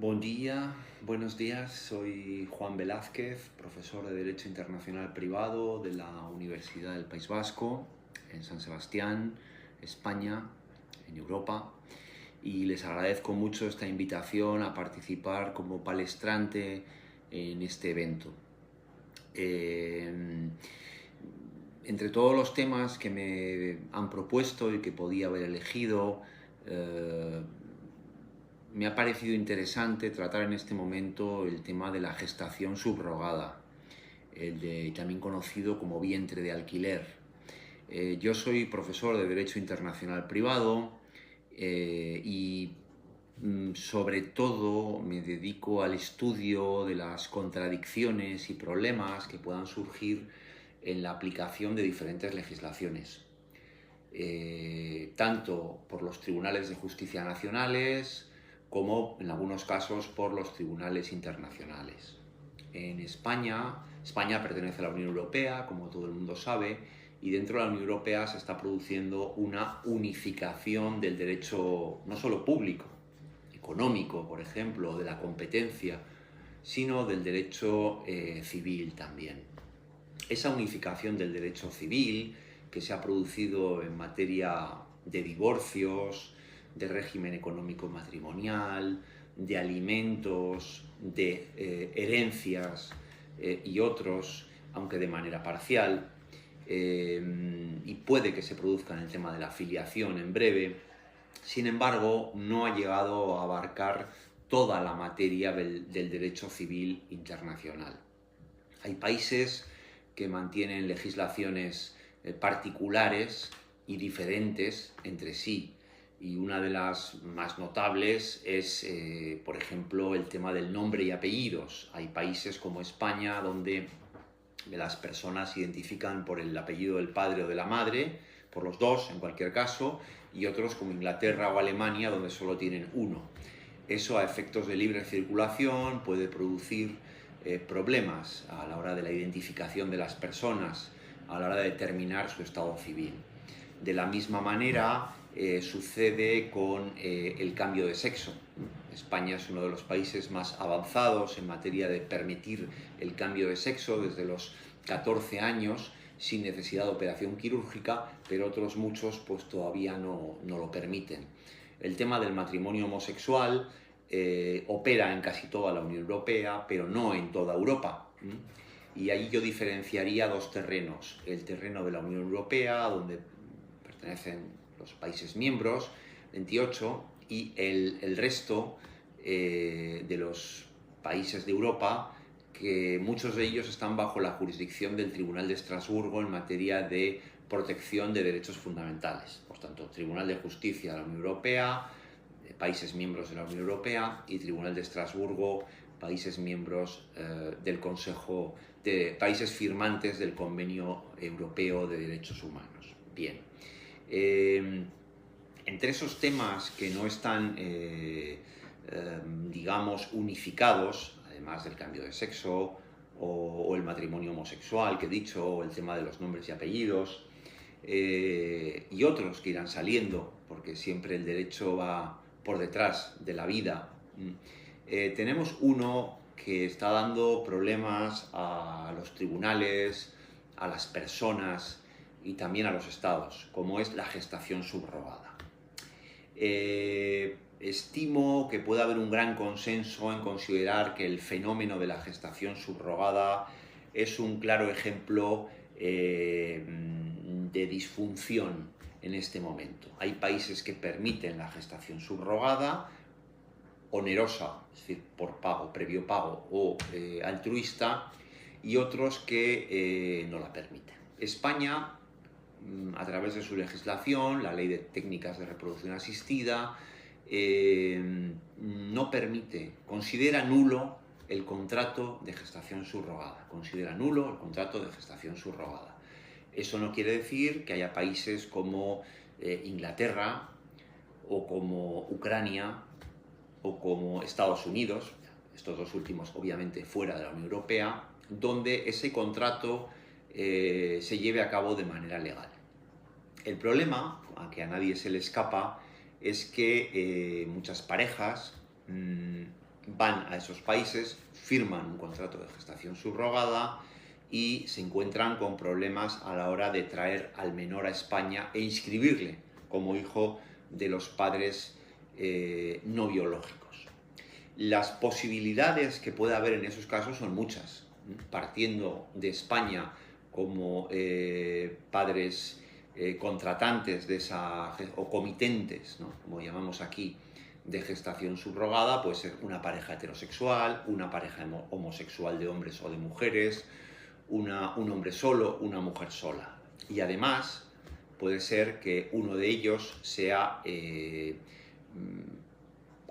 Buen día, buenos días. Soy Juan Velázquez, profesor de Derecho Internacional Privado de la Universidad del País Vasco, en San Sebastián, España, en Europa. Y les agradezco mucho esta invitación a participar como palestrante en este evento. Entre todos los temas que me han propuesto y que podía haber elegido, me ha parecido interesante tratar en este momento el tema de la gestación subrogada, también conocido como vientre de alquiler. Yo soy profesor de Derecho Internacional Privado y sobre todo me dedico al estudio de las contradicciones y problemas que puedan surgir en la aplicación de diferentes legislaciones, tanto por los tribunales de justicia nacionales como en algunos casos por los tribunales internacionales. En España pertenece a la Unión Europea, como todo el mundo sabe, y dentro de la Unión Europea se está produciendo una unificación del derecho no solo público, económico, por ejemplo, de la competencia, sino del derecho civil también. Esa unificación del derecho civil que se ha producido en materia de divorcios, de régimen económico matrimonial, de alimentos, de herencias y otros, aunque de manera parcial, y puede que se produzca en el tema de la filiación en breve. Sin embargo, no ha llegado a abarcar toda la materia del derecho civil internacional. Hay países que mantienen legislaciones particulares y diferentes entre sí, y una de las más notables es, por ejemplo, el tema del nombre y apellidos. Hay países como España donde las personas se identifican por el apellido del padre o de la madre, por los dos en cualquier caso, y otros como Inglaterra o Alemania donde solo tienen uno. Eso, a efectos de libre circulación, puede producir problemas a la hora de la identificación de las personas, a la hora de determinar su estado civil. De la misma manera sucede con el cambio de sexo. España es uno de los países más avanzados en materia de permitir el cambio de sexo desde los 14 años sin necesidad de operación quirúrgica, pero otros muchos pues todavía no lo permiten. El tema del matrimonio homosexual opera en casi toda la Unión Europea, pero no en toda Europa. Y ahí yo diferenciaría dos terrenos: el terreno de la Unión Europea, donde pertenecen los países miembros, 28, y el resto de los países de Europa, que muchos de ellos están bajo la jurisdicción del Tribunal de Estrasburgo en materia de protección de derechos fundamentales. Por tanto, Tribunal de Justicia de la Unión Europea, países miembros de la Unión Europea, y Tribunal de Estrasburgo, países miembros del Consejo de países firmantes del Convenio Europeo de Derechos Humanos. Bien. Entre esos temas que no están, digamos, unificados, además del cambio de sexo o el matrimonio homosexual que he dicho, o el tema de los nombres y apellidos, y otros que irán saliendo, porque siempre el derecho va por detrás de la vida, tenemos uno que está dando problemas a los tribunales, a las personas y también a los estados, como es la gestación subrogada. Estimo que puede haber un gran consenso en considerar que el fenómeno de la gestación subrogada es un claro ejemplo de disfunción en este momento. Hay países que permiten la gestación subrogada, onerosa, es decir, por pago, previo pago o altruista, y otros que no la permiten. España, a través de su legislación, la Ley de Técnicas de Reproducción Asistida, no permite, considera nulo el contrato de gestación subrogada. Considera nulo el contrato de gestación subrogada. Eso no quiere decir que haya países como Inglaterra o como Ucrania o como Estados Unidos, estos dos últimos obviamente fuera de la Unión Europea, donde ese contrato se lleve a cabo de manera legal. El problema, aunque a nadie se le escapa, es que muchas parejas van a esos países, firman un contrato de gestación subrogada y se encuentran con problemas a la hora de traer al menor a España e inscribirle como hijo de los padres no biológicos. Las posibilidades que puede haber en esos casos son muchas, partiendo de España como padres contratantes de esa, o comitentes, ¿no?, como llamamos aquí, de gestación subrogada. Puede ser una pareja heterosexual, una pareja homosexual de hombres o de mujeres, un hombre solo, una mujer sola. Y además puede ser que uno de ellos sea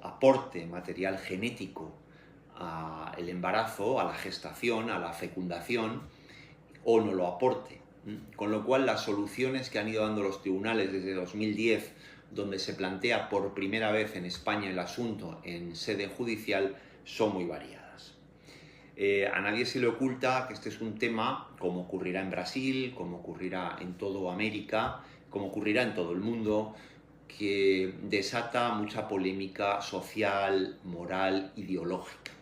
aporte material genético al embarazo, a la gestación, a la fecundación, o no lo aporte. Con lo cual, las soluciones que han ido dando los tribunales desde 2010, donde se plantea por primera vez en España el asunto en sede judicial, son muy variadas. A nadie se le oculta que este es un tema, como ocurrirá en Brasil, como ocurrirá en toda América, como ocurrirá en todo el mundo, que desata mucha polémica social, moral, ideológica.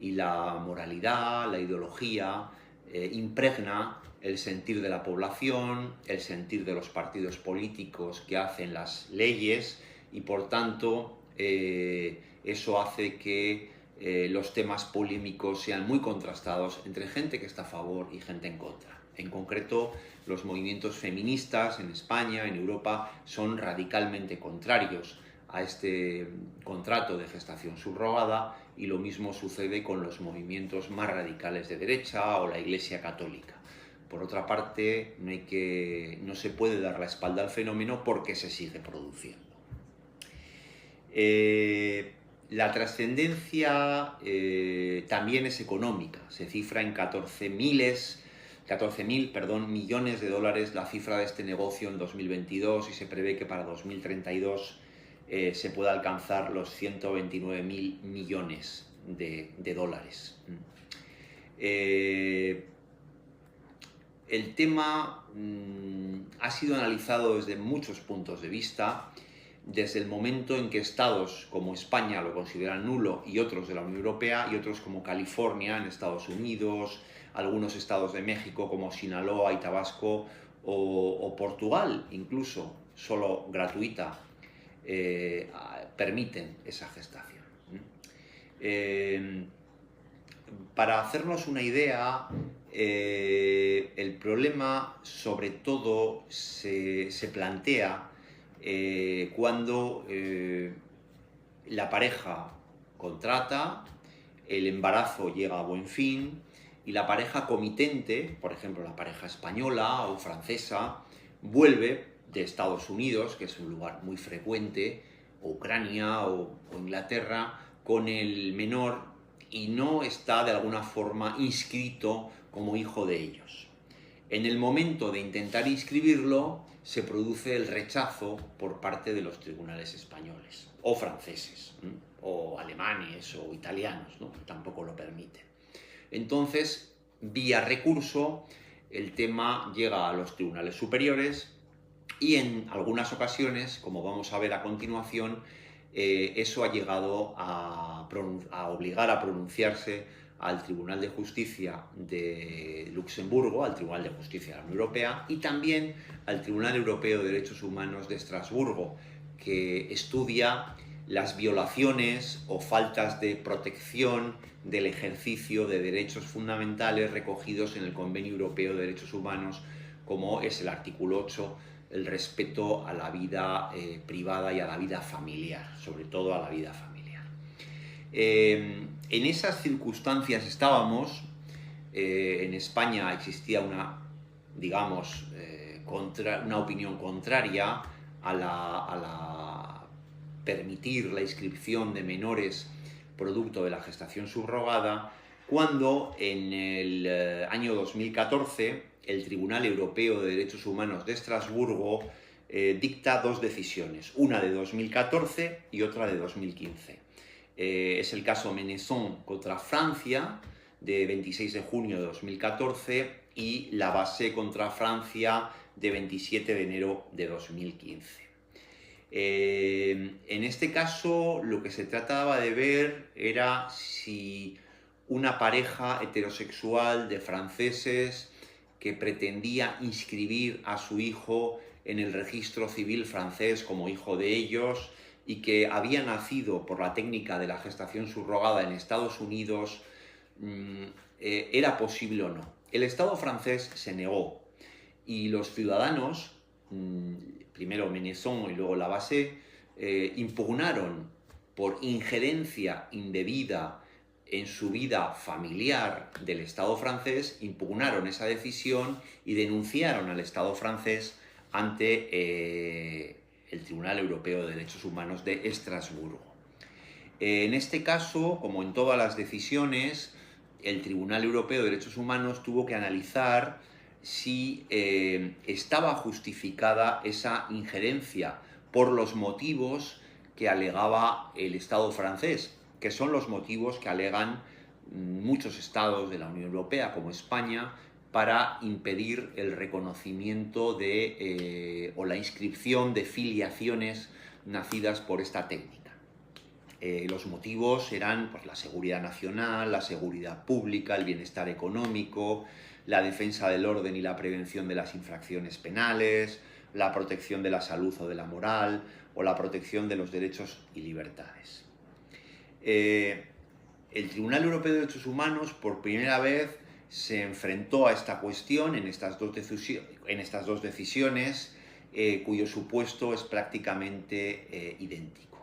Y la moralidad, la ideología, impregna el sentir de la población, el sentir de los partidos políticos que hacen las leyes, y por tanto eso hace que los temas polémicos sean muy contrastados entre gente que está a favor y gente en contra. En concreto, los movimientos feministas en España, en Europa, son radicalmente contrarios a este contrato de gestación subrogada, y lo mismo sucede con los movimientos más radicales de derecha o la Iglesia Católica. Por otra parte, no se puede dar la espalda al fenómeno porque se sigue produciendo. La trascendencia también es económica. Se cifra en 14.000 millones de dólares la cifra de este negocio en 2022, y se prevé que para 2032 se pueda alcanzar los 129.000 millones de dólares. El tema ha sido analizado desde muchos puntos de vista, desde el momento en que estados como España lo consideran nulo, y otros de la Unión Europea, y otros como California en Estados Unidos, algunos estados de México como Sinaloa y Tabasco, o Portugal incluso, solo gratuita, permiten esa gestación. Para hacernos una idea, el problema sobre todo se plantea cuando la pareja contrata, el embarazo llega a buen fin, y la pareja comitente, por ejemplo la pareja española o francesa, vuelve de Estados Unidos, que es un lugar muy frecuente, o Ucrania o Inglaterra, con el menor, y no está de alguna forma inscrito como hijo de ellos. En el momento de intentar inscribirlo, se produce el rechazo por parte de los tribunales españoles, o franceses, o alemanes, o italianos, ¿no?, que tampoco lo permiten. Entonces, vía recurso, el tema llega a los tribunales superiores, y en algunas ocasiones, como vamos a ver a continuación, eso ha llegado a obligar a pronunciarse al Tribunal de Justicia de Luxemburgo, al Tribunal de Justicia de la Unión Europea, y también al Tribunal Europeo de Derechos Humanos de Estrasburgo, que estudia las violaciones o faltas de protección del ejercicio de derechos fundamentales recogidos en el Convenio Europeo de Derechos Humanos, como es el artículo 8, el respeto a la vida privada y a la vida familiar, sobre todo a la vida familiar. En esas circunstancias estábamos. En España existía una opinión contraria a permitir la inscripción de menores producto de la gestación subrogada, cuando en el año 2014 el Tribunal Europeo de Derechos Humanos de Estrasburgo dicta dos decisiones, una de 2014 y otra de 2015. Es el caso Menesson contra Francia, de 26 de junio de 2014, y Lavasset contra Francia, de 27 de enero de 2015. En este caso, lo que se trataba de ver era si una pareja heterosexual de franceses que pretendía inscribir a su hijo en el registro civil francés como hijo de ellos y que había nacido por la técnica de la gestación subrogada en Estados Unidos, era posible o no. El Estado francés se negó y los ciudadanos, primero Menesson y luego Lavasseur, impugnaron por injerencia indebida en su vida familiar del Estado francés, impugnaron esa decisión y denunciaron al Estado francés ante el Tribunal Europeo de Derechos Humanos de Estrasburgo. En este caso, como en todas las decisiones, el Tribunal Europeo de Derechos Humanos tuvo que analizar si estaba justificada esa injerencia por los motivos que alegaba el Estado francés, que son los motivos que alegan muchos estados de la Unión Europea, como España, para impedir el reconocimiento o la inscripción de filiaciones nacidas por esta técnica. Los motivos eran pues, la seguridad nacional, la seguridad pública, el bienestar económico, la defensa del orden y la prevención de las infracciones penales, la protección de la salud o de la moral, o la protección de los derechos y libertades. El Tribunal Europeo de Derechos Humanos por primera vez se enfrentó a esta cuestión en estas dos decisiones, cuyo supuesto es prácticamente idéntico.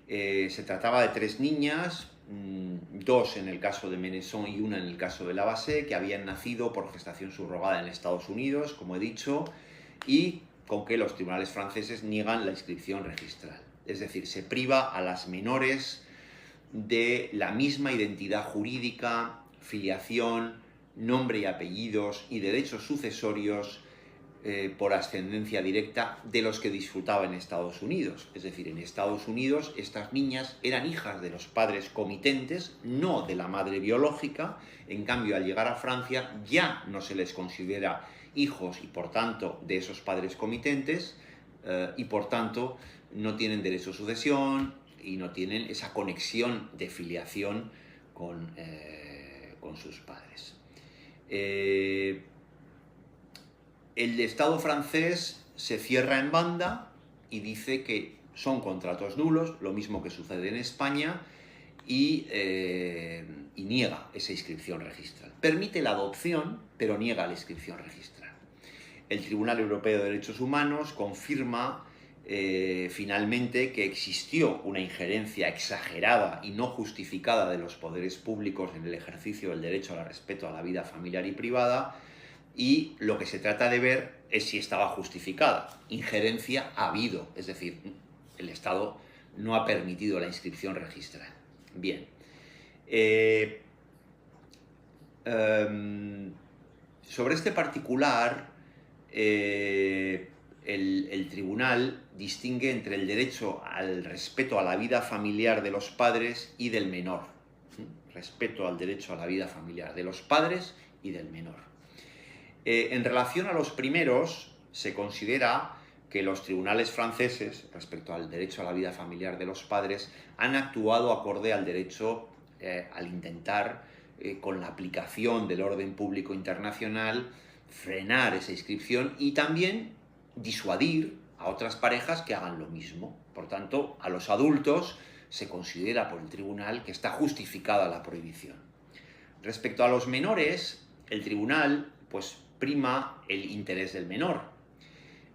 Se trataba de 3 niñas, 2 en el caso de Menesson y 1 en el caso de Lavasseur, que habían nacido por gestación subrogada en Estados Unidos, como he dicho, y con que los tribunales franceses niegan la inscripción registral. Es decir, se priva a las menores de la misma identidad jurídica, filiación, nombre y apellidos y derechos sucesorios por ascendencia directa de los que disfrutaba en Estados Unidos. Es decir, en Estados Unidos estas niñas eran hijas de los padres comitentes, no de la madre biológica. En cambio, al llegar a Francia ya no se les considera hijos y por tanto de esos padres comitentes y por tanto no tienen derecho a sucesión y no tienen esa conexión de filiación con sus padres. El Estado francés se cierra en banda y dice que son contratos nulos, lo mismo que sucede en España, y niega esa inscripción registral. Permite la adopción, pero niega la inscripción registral. El Tribunal Europeo de Derechos Humanos confirma finalmente que existió una injerencia exagerada y no justificada de los poderes públicos en el ejercicio del derecho al respeto a la vida familiar y privada, y lo que se trata de ver es si estaba justificada. Injerencia ha habido, es decir, el Estado no ha permitido la inscripción registral. Bien. Sobre este particular, el tribunal distingue entre el derecho al respeto a la vida familiar de los padres y del menor. Respeto al derecho a la vida familiar de los padres y del menor. En relación a los primeros, se considera que los tribunales franceses, respecto al derecho a la vida familiar de los padres, han actuado acorde al derecho al intentar, con la aplicación del orden público internacional, frenar esa inscripción y también disuadir a otras parejas que hagan lo mismo. Por tanto, a los adultos se considera por el tribunal que está justificada la prohibición. Respecto a los menores, el tribunal pues, prima el interés del menor,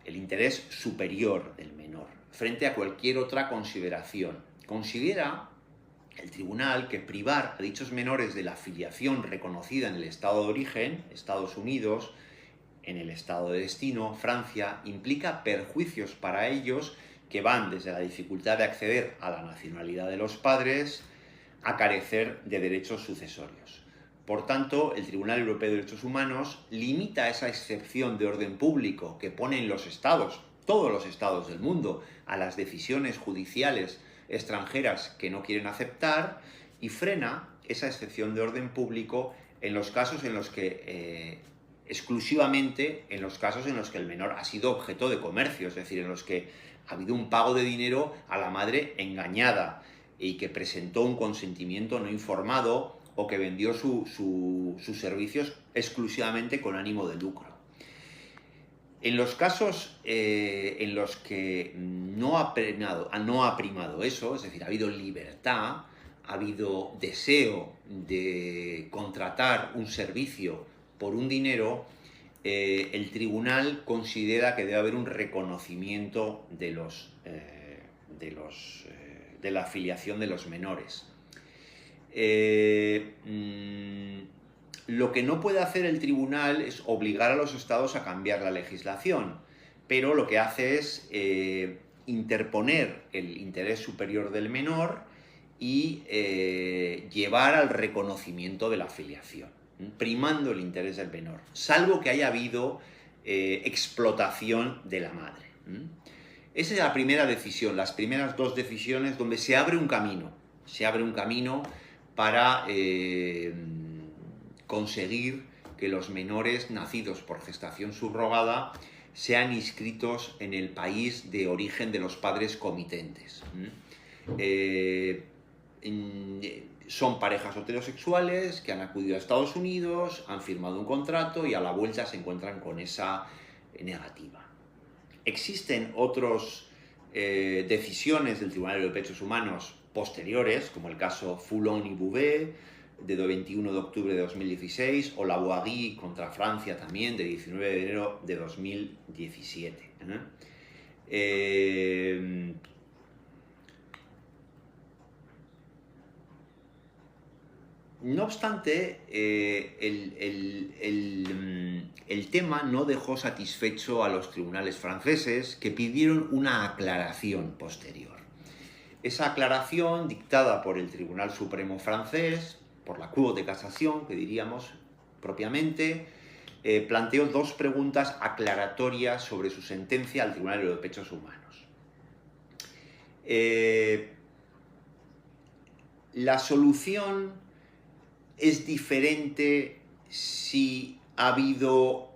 el interés superior del menor, frente a cualquier otra consideración. Considera el tribunal que privar a dichos menores de la filiación reconocida en el estado de origen, Estados Unidos, en el estado de destino, Francia, implica perjuicios para ellos que van desde la dificultad de acceder a la nacionalidad de los padres a carecer de derechos sucesorios. Por tanto, el Tribunal Europeo de Derechos Humanos limita esa excepción de orden público que ponen los estados, todos los estados del mundo, a las decisiones judiciales extranjeras que no quieren aceptar y frena esa excepción de orden público en los casos en los que, exclusivamente en los casos en los que el menor ha sido objeto de comercio, es decir, en los que ha habido un pago de dinero a la madre engañada y que presentó un consentimiento no informado o que vendió sus servicios exclusivamente con ánimo de lucro. En los casos en los que no ha primado eso, es decir, ha habido libertad, ha habido deseo de contratar un servicio por un dinero, el tribunal considera que debe haber un reconocimiento de la afiliación de los menores. Lo que no puede hacer el tribunal es obligar a los estados a cambiar la legislación, pero lo que hace es interponer el interés superior del menor y llevar al reconocimiento de la afiliación, primando el interés del menor, salvo que haya habido explotación de la madre. Esa es la primera decisión, las primeras dos decisiones donde se abre un camino para conseguir que los menores nacidos por gestación subrogada sean inscritos en el país de origen de los padres comitentes. Son parejas heterosexuales que han acudido a Estados Unidos, han firmado un contrato y a la vuelta se encuentran con esa negativa. Existen otras decisiones del Tribunal de Derechos Humanos posteriores, como el caso Foulon y Bouvet, de 21 de octubre de 2016, o la Boisguy contra Francia también, de 19 de enero de 2017. No obstante, el tema no dejó satisfecho a los tribunales franceses, que pidieron una aclaración posterior. Esa aclaración, dictada por el Tribunal Supremo francés, por la Cour de Casación, que diríamos propiamente, planteó dos preguntas aclaratorias sobre su sentencia al Tribunal de los Derechos Humanos. La solución es diferente si ha habido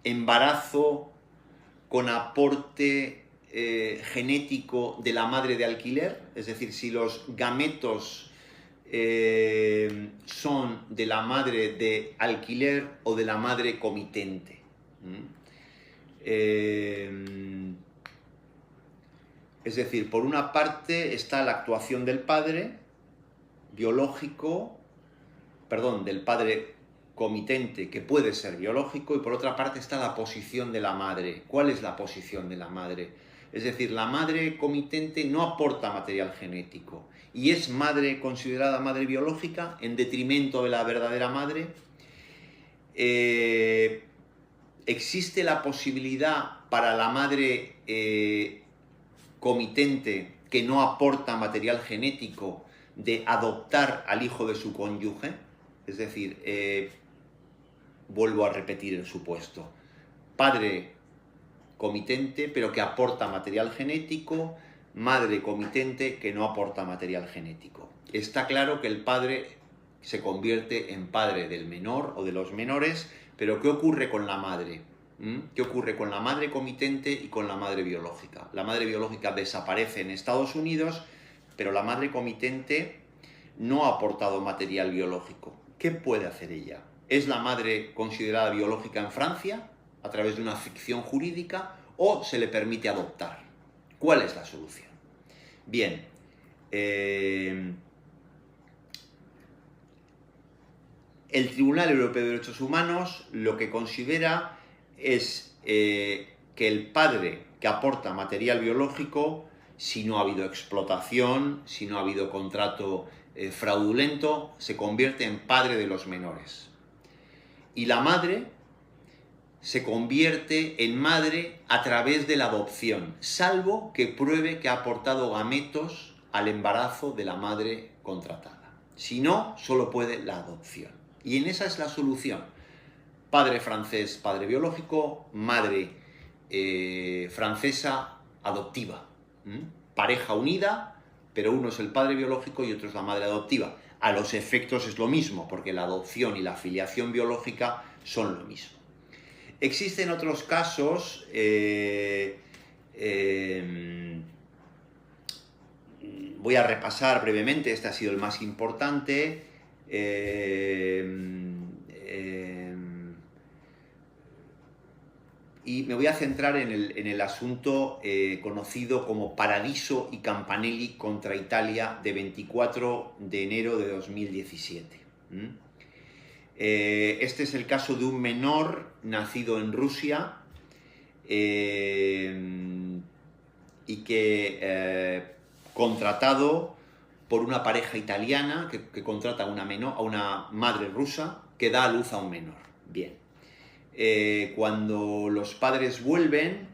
embarazo con aporte genético de la madre de alquiler, es decir, si los gametos son de la madre de alquiler o de la madre comitente. Es decir, por una parte está la actuación del padre biológico, del padre comitente, que puede ser biológico, y por otra parte está la posición de la madre. ¿Cuál es la posición de la madre? Es decir, la madre comitente no aporta material genético y es madre considerada madre biológica en detrimento de la verdadera madre. Existe la posibilidad para la madre comitente que no aporta material genético de adoptar al hijo de su cónyuge. Es decir, vuelvo a repetir el supuesto: padre comitente pero que aporta material genético, madre comitente que no aporta material genético. Está claro que el padre se convierte en padre del menor o de los menores, pero ¿qué ocurre con la madre? ¿Qué ocurre con la madre comitente y con la madre biológica? La madre biológica desaparece en Estados Unidos, pero la madre comitente no ha aportado material biológico. ¿Qué puede hacer ella? ¿Es la madre considerada biológica en Francia a través de una ficción jurídica o se le permite adoptar? ¿Cuál es la solución? Bien, el Tribunal Europeo de Derechos Humanos lo que considera es que el padre que aporta material biológico, si no ha habido explotación, si no ha habido contrato fraudulento, se convierte en padre de los menores. Y la madre se convierte en madre a través de la adopción, salvo que pruebe que ha aportado gametos al embarazo de la madre contratada. Si no, solo puede la adopción. Y en esa es la solución. Padre francés, padre biológico; madre francesa adoptiva. Pareja unida, pero uno es el padre biológico y otro es la madre adoptiva. A los efectos es lo mismo, porque la adopción y la filiación biológica son lo mismo. Existen otros casos, voy a repasar brevemente, este ha sido el más importante. Y me voy a centrar en el asunto conocido como Paradiso y Campanelli contra Italia de 24 de enero de 2017. Este es el caso de un menor nacido en Rusia y que contratado por una pareja italiana que contrata a una madre rusa que da a luz a un menor. Bien. Cuando los padres vuelven,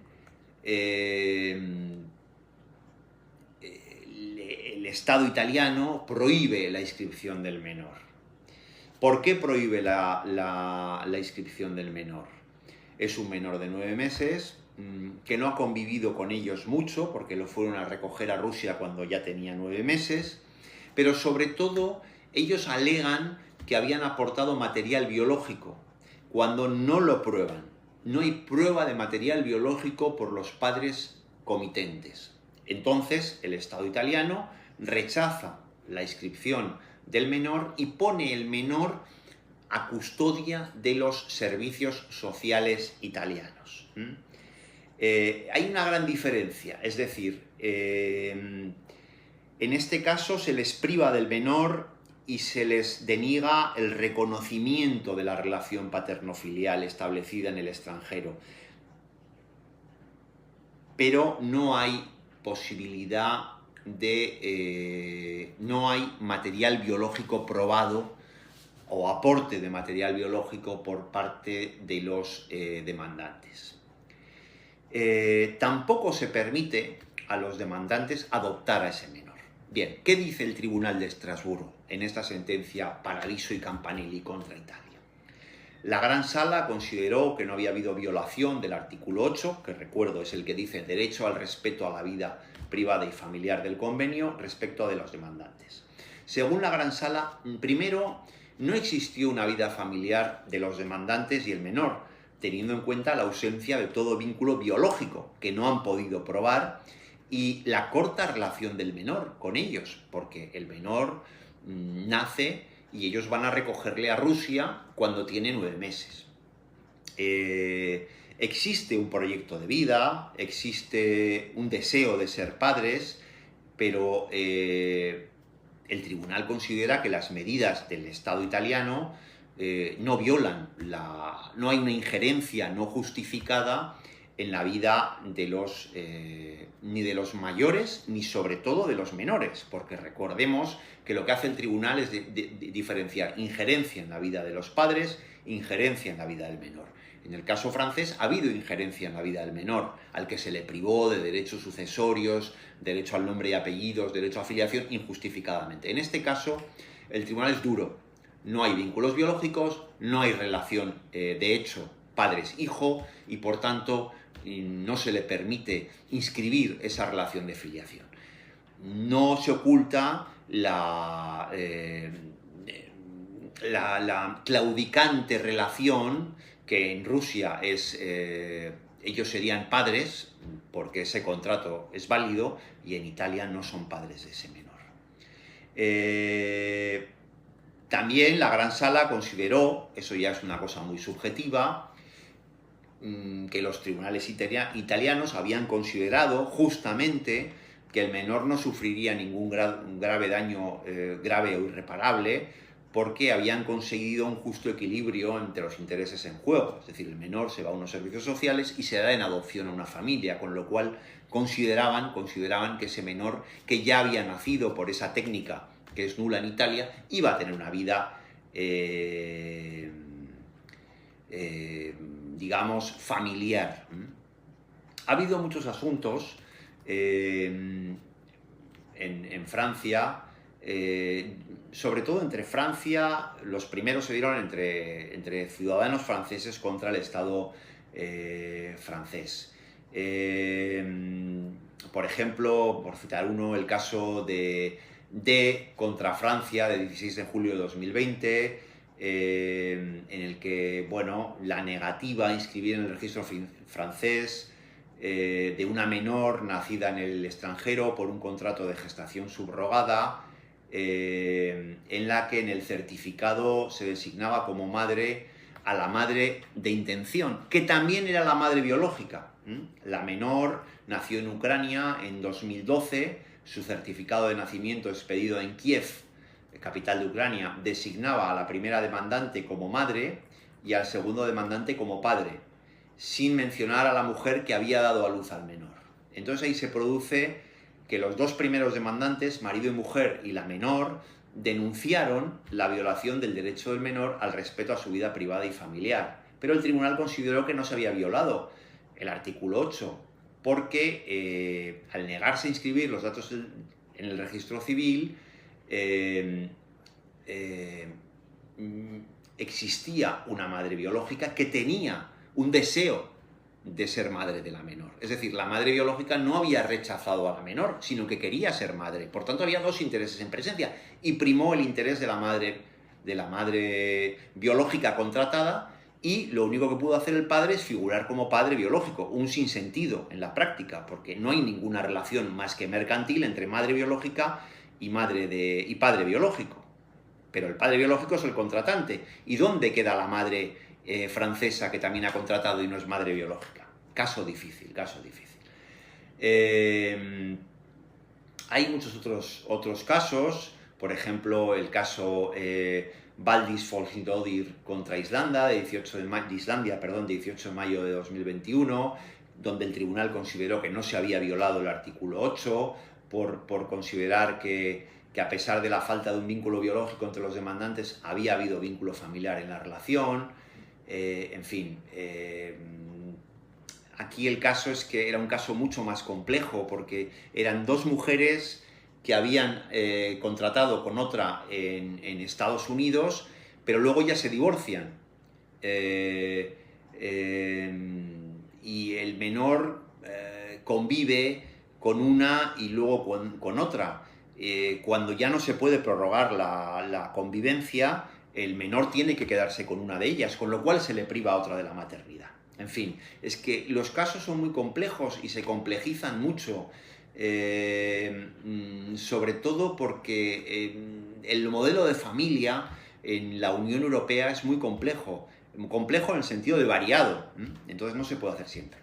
el Estado italiano prohíbe la inscripción del menor. ¿Por qué prohíbe la inscripción del menor? Es un menor de 9 meses que no ha convivido con ellos mucho porque lo fueron a recoger a Rusia cuando ya tenía 9 meses, pero sobre todo ellos alegan que habían aportado material biológico cuando no lo prueban. No hay prueba de material biológico por los padres comitentes. Entonces, el Estado italiano rechaza la inscripción del menor y pone el menor a custodia de los servicios sociales italianos. Hay una gran diferencia, es decir, en este caso se les priva del menor y se les deniega el reconocimiento de la relación paterno-filial establecida en el extranjero. Pero no hay posibilidad no hay material biológico probado o aporte de material biológico por parte de los demandantes. Tampoco se permite a los demandantes adoptar a ese menor. Bien, ¿qué dice el Tribunal de Estrasburgo en esta sentencia Paradiso y Campanelli contra Italia? La Gran Sala consideró que no había habido violación del artículo 8, que recuerdo es el que dice derecho al respeto a la vida privada y familiar del convenio respecto de los demandantes. Según la Gran Sala, primero, no existió una vida familiar de los demandantes y el menor, teniendo en cuenta la ausencia de todo vínculo biológico que no han podido probar y la corta relación del menor con ellos, porque el menor nace y ellos van a recogerle a Rusia cuando tiene 9 meses. Existe un proyecto de vida, existe un deseo de ser padres, pero el tribunal considera que las medidas del Estado italiano no violan, no hay una injerencia no justificada en la vida de ni de los mayores, ni sobre todo de los menores, porque recordemos que lo que hace el tribunal es diferenciar injerencia en la vida de los padres, injerencia en la vida del menor. En el caso francés ha habido injerencia en la vida del menor, al que se le privó de derechos sucesorios, derecho al nombre y apellidos, derecho a filiación, injustificadamente. En este caso, el tribunal es duro. No hay vínculos biológicos, no hay relación de hecho padres-hijo y, por tanto, no se le permite inscribir esa relación de filiación. No se oculta la claudicante relación que en Rusia ellos serían padres porque ese contrato es válido y en Italia no son padres de ese menor. También la Gran Sala consideró, eso ya es una cosa muy subjetiva, que los tribunales italianos habían considerado justamente que el menor no sufriría ningún grave daño grave o irreparable porque habían conseguido un justo equilibrio entre los intereses en juego. Es decir, el menor se va a unos servicios sociales y se da en adopción a una familia, con lo cual consideraban que ese menor, que ya había nacido por esa técnica que es nula en Italia, iba a tener una vida digamos, familiar. Ha habido muchos asuntos en Francia, sobre todo entre Francia, los primeros se dieron entre ciudadanos franceses contra el Estado francés. Por ejemplo, por citar uno, el caso de contra Francia de 16 de julio de 2020, en el que, bueno, la negativa a inscribir en el registro francés de una menor nacida en el extranjero por un contrato de gestación subrogada, en la que en el certificado se designaba como madre a la madre de intención, que también era la madre biológica. La menor nació en Ucrania en 2012, su certificado de nacimiento expedido en Kiev, capital de Ucrania, designaba a la primera demandante como madre y al segundo demandante como padre, sin mencionar a la mujer que había dado a luz al menor. Entonces ahí se produce que los dos primeros demandantes, marido y mujer, y la menor, denunciaron la violación del derecho del menor al respeto a su vida privada y familiar. Pero el tribunal consideró que no se había violado el artículo 8, porque al negarse a inscribir los datos en el registro civil, existía una madre biológica que tenía un deseo de ser madre de la menor. Es decir, la madre biológica no había rechazado a la menor, sino que quería ser madre. Por tanto, había dos intereses en presencia y primó el interés de la madre biológica contratada, y lo único que pudo hacer el padre es figurar como padre biológico, un sinsentido en la práctica, porque no hay ninguna relación más que mercantil entre madre biológica y padre biológico. Pero el padre biológico es el contratante. ¿Y dónde queda la madre francesa que también ha contratado y no es madre biológica? Caso difícil, caso difícil. Hay muchos otros casos, por ejemplo, el caso Valdis Folkdodir contra Islandia, de 18 de mayo de 2021, donde el tribunal consideró que no se había violado el artículo 8 por considerar que a pesar de la falta de un vínculo biológico entre los demandantes, había habido vínculo familiar en la relación. En fin, aquí el caso es que era un caso mucho más complejo, porque eran dos mujeres que habían contratado con otra en Estados Unidos, pero luego ya se divorcian. Y el menor convive con una y luego con otra. Cuando ya no se puede prorrogar la convivencia, el menor tiene que quedarse con una de ellas, con lo cual se le priva a otra de la maternidad. En fin, es que los casos son muy complejos y se complejizan mucho, sobre todo porque el modelo de familia en la Unión Europea es muy complejo en el sentido de variado, entonces no se puede hacer siempre.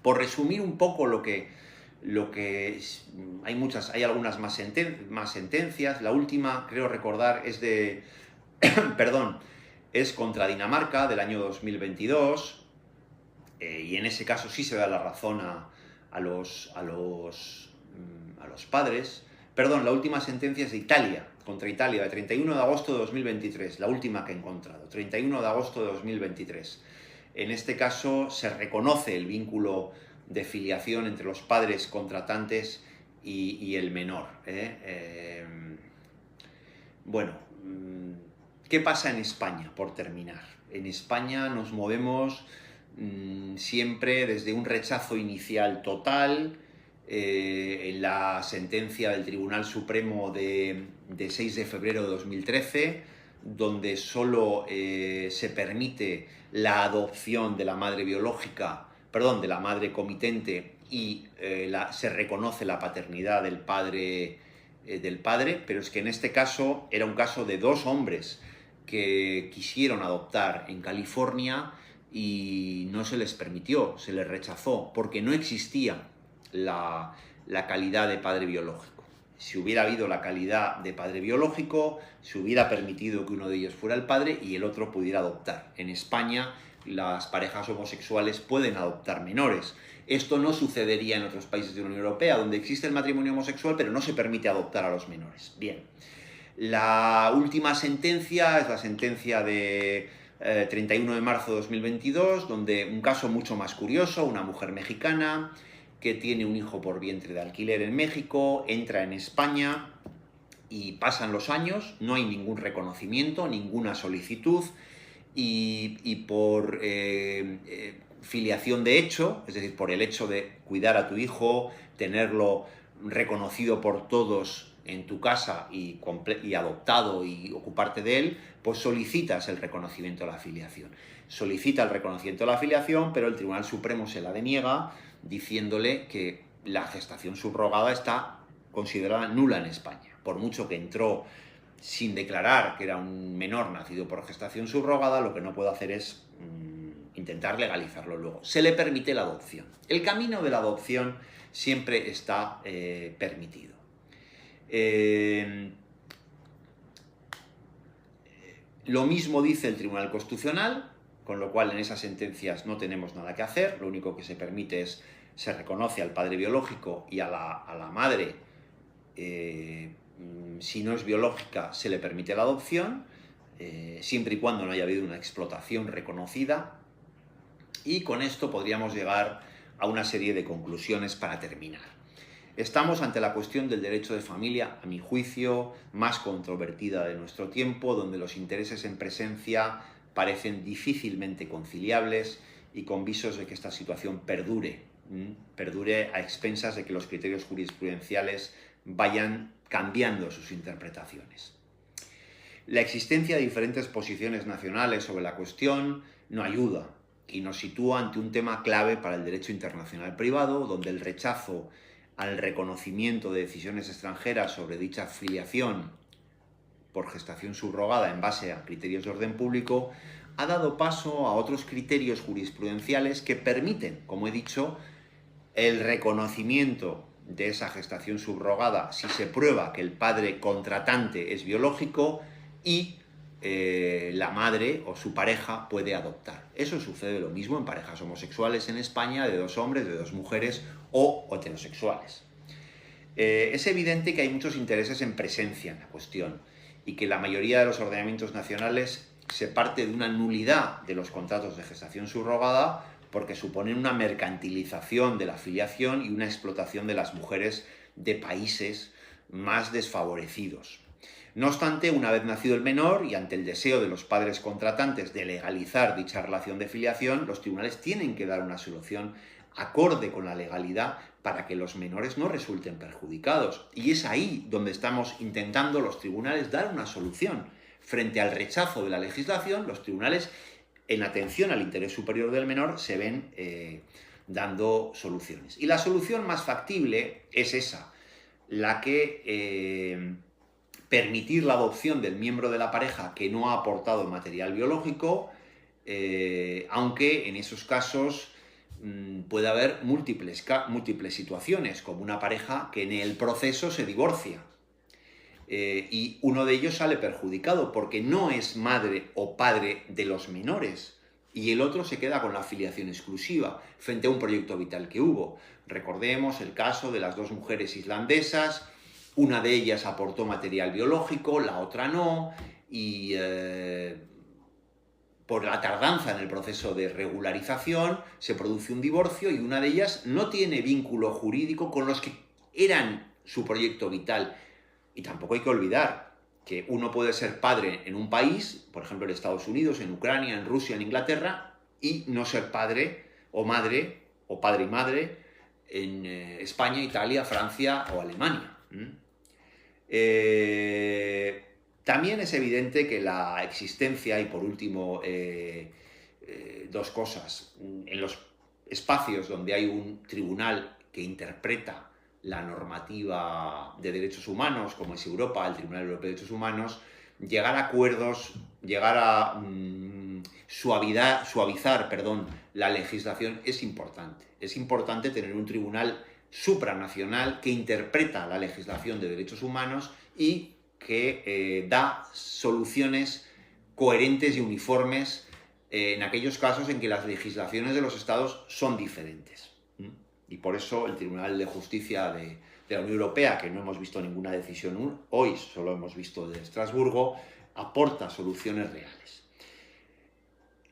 Por resumir un poco hay algunas más sentencias. La última, creo recordar, es es contra Dinamarca, del año 2022, y en ese caso sí se da la razón a los padres. Perdón, la última sentencia es de Italia, contra Italia, de 31 de agosto de 2023, la última que he encontrado, 31 de agosto de 2023. En este caso se reconoce el vínculo de filiación entre los padres contratantes y el menor. Bueno, ¿qué pasa en España, por terminar? En España nos movemos siempre desde un rechazo inicial total, en la sentencia del Tribunal Supremo de 6 de febrero de 2013, donde solo se permite la adopción de la madre biológica, de la madre comitente, y se reconoce la paternidad del padre, pero es que en este caso era un caso de dos hombres que quisieron adoptar en California y no se les permitió, se les rechazó, porque no existía la calidad de padre biológico. Si hubiera habido la calidad de padre biológico, se hubiera permitido que uno de ellos fuera el padre y el otro pudiera adoptar. En España, las parejas homosexuales pueden adoptar menores. Esto no sucedería en otros países de la Unión Europea, donde existe el matrimonio homosexual, pero no se permite adoptar a los menores. Bien, la última sentencia es la sentencia de 31 de marzo de 2022, donde un caso mucho más curioso, una mujer mexicana que tiene un hijo por vientre de alquiler en México, entra en España y pasan los años, no hay ningún reconocimiento, ninguna solicitud, y por filiación de hecho, es decir, por el hecho de cuidar a tu hijo, tenerlo reconocido por todos en tu casa y adoptado y ocuparte de él, pues solicitas el reconocimiento de la filiación. Solicita el reconocimiento de la filiación, pero el Tribunal Supremo se la deniega diciéndole que la gestación subrogada está considerada nula en España. Por mucho que entró sin declarar que era un menor nacido por gestación subrogada, lo que no puede hacer es intentar legalizarlo luego. Se le permite la adopción. El camino de la adopción siempre está permitido. Lo mismo dice el Tribunal Constitucional, con lo cual en esas sentencias no tenemos nada que hacer, lo único que se permite es, se reconoce al padre biológico y a la madre, si no es biológica se le permite la adopción, siempre y cuando no haya habido una explotación reconocida, y con esto podríamos llegar a una serie de conclusiones para terminar. Estamos ante la cuestión del derecho de familia, a mi juicio, más controvertida de nuestro tiempo, donde los intereses en presencia parecen difícilmente conciliables y con visos de que esta situación perdure a expensas de que los criterios jurisprudenciales vayan cambiando sus interpretaciones. La existencia de diferentes posiciones nacionales sobre la cuestión no ayuda y nos sitúa ante un tema clave para el derecho internacional privado, donde el rechazo al reconocimiento de decisiones extranjeras sobre dicha filiación por gestación subrogada en base a criterios de orden público ha dado paso a otros criterios jurisprudenciales que permiten, como he dicho, el reconocimiento de esa gestación subrogada si se prueba que el padre contratante es biológico y la madre o su pareja puede adoptar. Eso sucede lo mismo en parejas homosexuales en España, de dos hombres, de dos mujeres o heterosexuales. Es evidente que hay muchos intereses en presencia en la cuestión y que la mayoría de los ordenamientos nacionales se parte de una nulidad de los contratos de gestación subrogada porque suponen una mercantilización de la filiación y una explotación de las mujeres de países más desfavorecidos. No obstante, una vez nacido el menor y ante el deseo de los padres contratantes de legalizar dicha relación de filiación, los tribunales tienen que dar una solución acorde con la legalidad para que los menores no resulten perjudicados. Y es ahí donde estamos intentando los tribunales dar una solución. Frente al rechazo de la legislación, los tribunales, en atención al interés superior del menor, se ven dando soluciones. Y la solución más factible es esa, la que permitir la adopción del miembro de la pareja que no ha aportado material biológico, aunque en esos casos puede haber múltiples situaciones, como una pareja que en el proceso se divorcia y uno de ellos sale perjudicado porque no es madre o padre de los menores y el otro se queda con la filiación exclusiva frente a un proyecto vital que hubo. Recordemos el caso de las dos mujeres islandesas. Una de ellas aportó material biológico, la otra no, y por la tardanza en el proceso de regularización se produce un divorcio y una de ellas no tiene vínculo jurídico con los que eran su proyecto vital. Y tampoco hay que olvidar que uno puede ser padre en un país, por ejemplo en Estados Unidos, en Ucrania, en Rusia, en Inglaterra, y no ser padre o madre, o padre y madre, en España, Italia, Francia o Alemania. También es evidente que la existencia, y por último, dos cosas, en los espacios donde hay un tribunal que interpreta la normativa de derechos humanos, como es Europa, el Tribunal Europeo de Derechos Humanos, llegar a acuerdos, llegar a suavizar la legislación es importante. Es importante tener un tribunal supranacional que interpreta la legislación de derechos humanos y que da soluciones coherentes y uniformes en aquellos casos en que las legislaciones de los estados son diferentes. Y por eso el Tribunal de Justicia de la Unión Europea, que no hemos visto ninguna decisión hoy, solo hemos visto de Estrasburgo, aporta soluciones reales.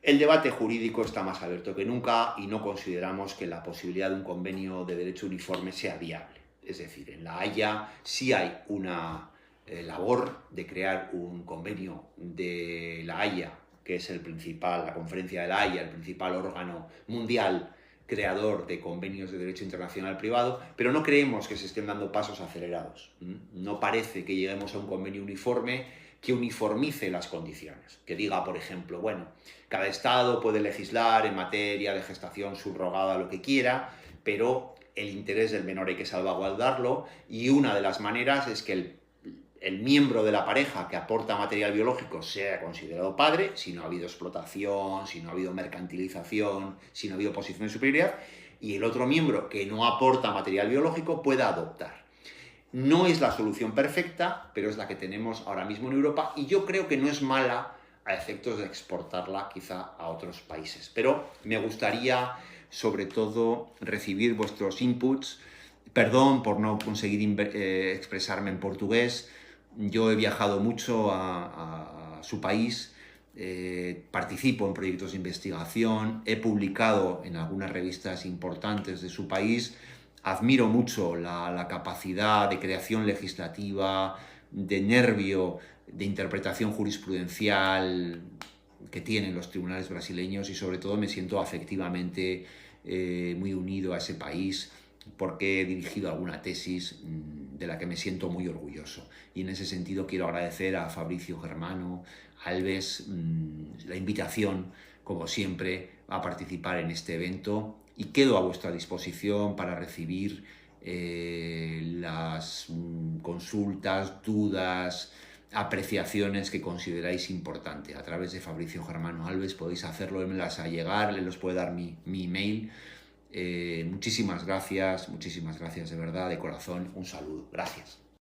El debate jurídico está más abierto que nunca y no consideramos que la posibilidad de un convenio de derecho uniforme sea viable. Es decir, en La Haya sí hay una labor de crear un convenio de La Haya, que es la Conferencia de La Haya, el principal órgano mundial creador de convenios de derecho internacional privado, pero no creemos que se estén dando pasos acelerados. No parece que lleguemos a un convenio uniforme que uniformice las condiciones, que diga, por ejemplo, bueno, cada Estado puede legislar en materia de gestación subrogada lo que quiera, pero el interés del menor hay que salvaguardarlo, y una de las maneras es que el miembro de la pareja que aporta material biológico sea considerado padre, si no ha habido explotación, si no ha habido mercantilización, si no ha habido posición de superioridad, y el otro miembro que no aporta material biológico pueda adoptar. No es la solución perfecta, pero es la que tenemos ahora mismo en Europa, y yo creo que no es mala a efectos de exportarla quizá a otros países. Pero me gustaría, sobre todo, recibir vuestros inputs. Perdón por no conseguir expresarme en portugués. Yo he viajado mucho a su país, participo en proyectos de investigación, he publicado en algunas revistas importantes de su país, admiro mucho la capacidad de creación legislativa, de nervio, de interpretación jurisprudencial que tienen los tribunales brasileños, y sobre todo me siento afectivamente muy unido a ese país, porque he dirigido alguna tesis de la que me siento muy orgulloso. Y en ese sentido quiero agradecer a Fabrizio Germano Alves la invitación, como siempre, a participar en este evento, y quedo a vuestra disposición para recibir las consultas, dudas, apreciaciones que consideráis importante. A través de Fabrizio Germano Alves podéis hacerlas llegar, les puedo dar mi email. Muchísimas gracias de verdad, de corazón, un saludo. Gracias.